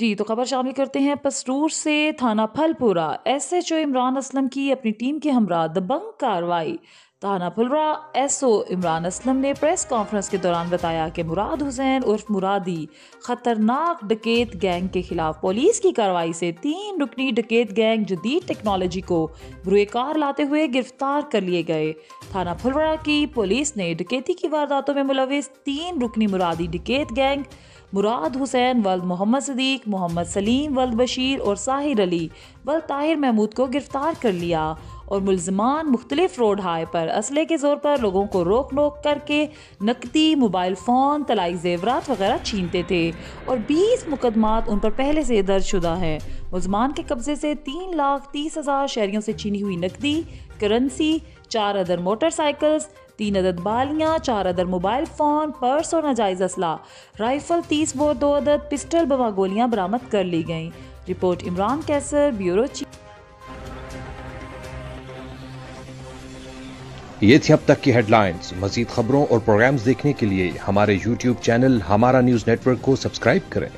जी, तो खबर शामिल करते हैं पसरूर से। थाना फलपुरा एसएचओ इमरान असलम की अपनी टीम के हमरा दबंग कार्रवाई। थाना फलपुरा एसओ इमरान असलम ने प्रेस कॉन्फ्रेंस के दौरान बताया कि मुराद हुसैन उर्फ मुरादी खतरनाक डकैत गैंग के खिलाफ पुलिस की कार्रवाई से 3 रुकनी डकैत गैंग जदीद टेक्नोलॉजी को बुरेकार लाते हुए गिरफ्तार कर लिए गए। थाना फलपुरा की पुलिस ने डकैती की वारदातों में मुलविस 3 रुकनी मुरादी डकैत गैंग मुराद हुसैन वल्द मोहम्मद सदीक, मोहम्मद सलीम वल्द बशीर और साहिर अली वल्द ताहिर महमूद को गिरफ्तार कर लिया और मुलजमान मुख्तलिफ रोड हाई पर असले के जोर पर लोगों को रोक नोक करके नकदी, मोबाइल फ़ोन, तलाई जेवरात वगैरह छीनते थे और 20 मुकदमात उन पर पहले से दर्ज शुदा हैं। मुलजमान के कब्जे से 3,30,000 शहरियों से छीनी हुई नकदी, करेंसी, 4 अदर मोटरसाइकिल्स, 3 अदद बालियाँ, 4 अदर मोबाइल फ़ोन, पर्स और नाजायज़ असला, राइफल 30 बोर, 2 अदद पिस्टल बमा गोलियाँ बरामद कर ली गईं। रिपोर्ट इमरान कैसर, ब्यूरो चीफ। ये थी अब तक की हेडलाइंस। मज़ीद खबरों और प्रोग्राम्स देखने के लिए हमारे YouTube चैनल हमारा न्यूज़ नेटवर्क को सब्सक्राइब करें।